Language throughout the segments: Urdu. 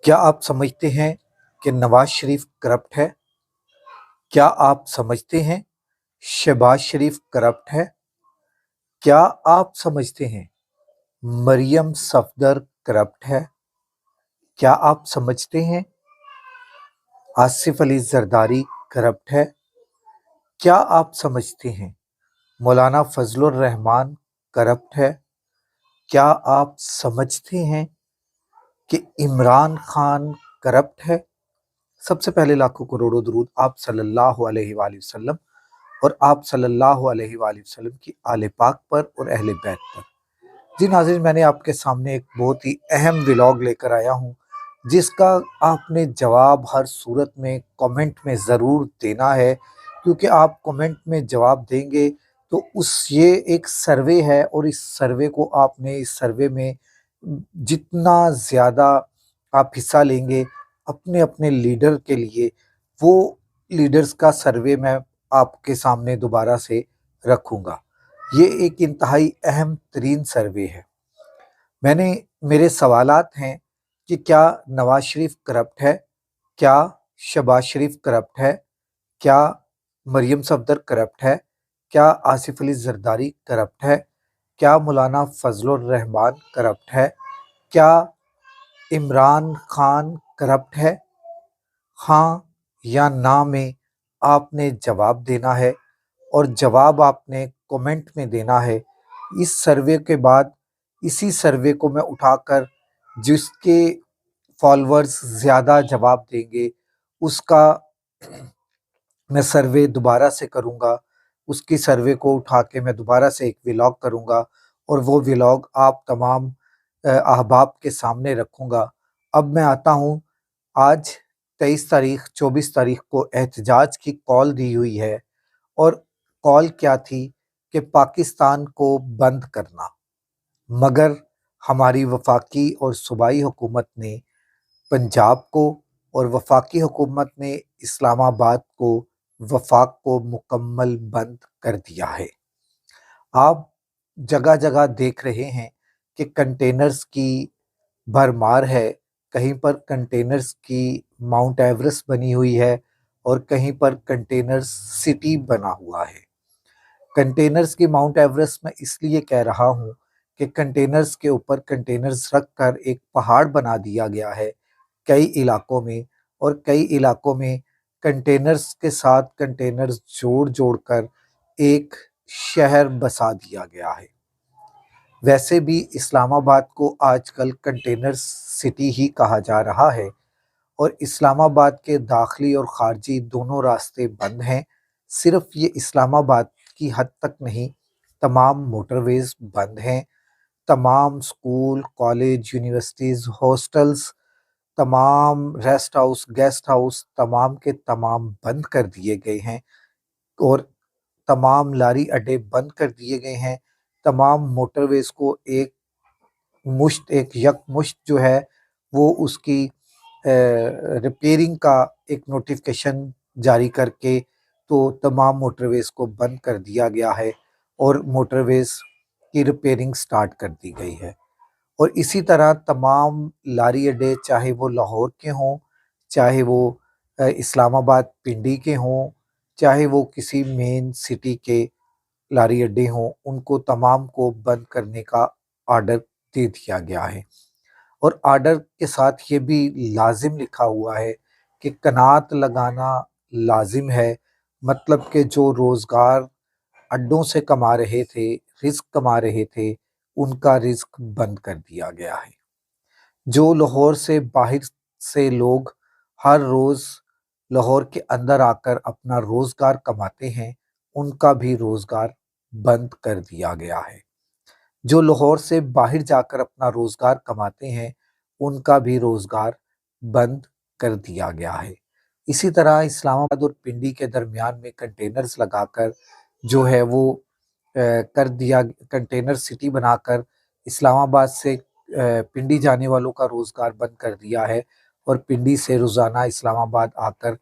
کیا آپ سمجھتے ہیں کہ نواز شریف کرپٹ ہے؟ کیا آپ سمجھتے ہیں شہباز شریف کرپٹ ہے؟ کیا آپ سمجھتے ہیں مریم صفدر کرپٹ ہے؟ کیا آپ سمجھتے ہیں آصف علی زرداری کرپٹ ہے؟ کیا آپ سمجھتے ہیں مولانا فضل الرحمان کرپٹ ہے؟ کیا آپ سمجھتے ہیں کہ عمران خان کرپٹ ہے؟ سب سے پہلے لاکھوں کروڑوں درود آپ صلی اللہ علیہ وآلہ وسلم اور آپ صلی اللہ علیہ وآلہ وسلم کی آل پاک پر اور اہل بیت پر۔ جی ناظرین، میں نے آپ کے سامنے ایک بہت ہی اہم ولاگ لے کر آیا ہوں جس کا آپ نے جواب ہر صورت میں کامنٹ میں ضرور دینا ہے، کیونکہ آپ کامنٹ میں جواب دیں گے تو یہ ایک سروے ہے، اور اس سروے کو آپ نے اس سروے میں جتنا زیادہ آپ حصہ لیں گے اپنے اپنے لیڈر کے لیے، وہ لیڈرز کا سروے میں آپ کے سامنے دوبارہ سے رکھوں گا۔ یہ ایک انتہائی اہم ترین سروے ہے۔ میرے سوالات ہیں کہ کیا نواز شریف کرپٹ ہے؟ کیا شہباز شریف کرپٹ ہے؟ کیا مریم صفدر کرپٹ ہے؟ کیا آصف علی زرداری کرپٹ ہے؟ کیا مولانا فضل الرحمان کرپٹ ہے؟ کیا عمران خان کرپٹ ہے؟ ہاں یا نہ میں آپ نے جواب دینا ہے، اور جواب آپ نے کومنٹ میں دینا ہے۔ اس سروے کے بعد اسی سروے کو میں اٹھا کر جس کے فالورز زیادہ جواب دیں گے اس کا میں سروے دوبارہ سے کروں گا، اس کی سروے کو اٹھا کے میں دوبارہ سے ایک ولاگ کروں گا، اور وہ ولاگ آپ تمام احباب کے سامنے رکھوں گا۔ اب میں آتا ہوں، آج 24 تاریخ کو احتجاج کی کال دی ہوئی ہے، اور کال کیا تھی کہ پاکستان کو بند کرنا، مگر ہماری وفاقی اور صوبائی حکومت نے پنجاب کو اور وفاقی حکومت نے اسلام آباد کو وفاق کو مکمل بند کر دیا ہے۔ آپ جگہ جگہ دیکھ رہے ہیں کہ کنٹینرز کی بھرمار ہے، کہیں پر کنٹینرز کی ماؤنٹ ایورسٹ بنی ہوئی ہے، اور کہیں پر کنٹینرز سٹی بنا ہوا ہے۔ کنٹینرز کی ماؤنٹ ایورسٹ میں اس لیے کہہ رہا ہوں کہ کنٹینرز کے اوپر کنٹینرز رکھ کر ایک پہاڑ بنا دیا گیا ہے کئی علاقوں میں، اور کئی علاقوں میں کنٹینرز کے ساتھ کنٹینرز جوڑ کر ایک شہر بسا دیا گیا ہے۔ ویسے بھی اسلام آباد کو آج کل کنٹینر سٹی ہی کہا جا رہا ہے، اور اسلام آباد کے داخلی اور خارجی دونوں راستے بند ہیں۔ صرف یہ اسلام آباد کی حد تک نہیں، تمام موٹر ویز بند ہیں، تمام سکول، کالج، یونیورسٹیز، ہاسٹلز، تمام ریسٹ ہاؤس، گیسٹ ہاؤس تمام کے تمام بند کر دیے گئے ہیں، اور تمام لاری اڈے بند کر دیے گئے ہیں۔ تمام موٹر ویز کو ایک مشت جو ہے وہ اس کی ریپیئرنگ کا ایک نوٹیفیکیشن جاری کر کے تو تمام موٹر ویز کو بند کر دیا گیا ہے، اور موٹر ویز کی ریپیئرنگ سٹارٹ کر دی گئی ہے۔ اور اسی طرح تمام لاری اڈے، چاہے وہ لاہور کے ہوں، چاہے وہ اسلام آباد پنڈی کے ہوں، چاہے وہ کسی مین سٹی کے لاری اڈے ہوں، ان کو تمام کو بند کرنے کا آرڈر دے دیا گیا ہے۔ اور آرڈر کے ساتھ یہ بھی لازم لکھا ہوا ہے کہ کنات لگانا لازم ہے، مطلب کہ جو روزگار اڈوں سے کما رہے تھے، رزق کما رہے تھے، ان کا رزق بند کر دیا گیا ہے۔ جو لاہور سے باہر سے لوگ ہر روز لاہور کے اندر آ کر اپنا روزگار کماتے ہیں، ان کا بھی روزگار بند کر دیا گیا ہے۔ جو لاہور سے باہر جا کر اپنا روزگار کماتے ہیں، ان کا بھی روزگار بند کر دیا گیا ہے۔ اسی طرح اسلام آباد اور پنڈی کے درمیان میں کنٹینرز لگا کر جو ہے وہ کر دیا، کنٹینر سٹی بنا کر اسلام آباد سے پنڈی جانے والوں کا روزگار بند کر دیا ہے، اور پنڈی سے روزانہ اسلام آباد آ کر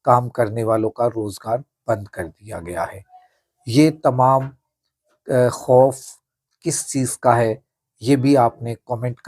کام کرنے والوں کا روزگار بند کر دیا گیا ہے۔ یہ تمام خوف کس چیز کا ہے، یہ بھی آپ نے کامنٹ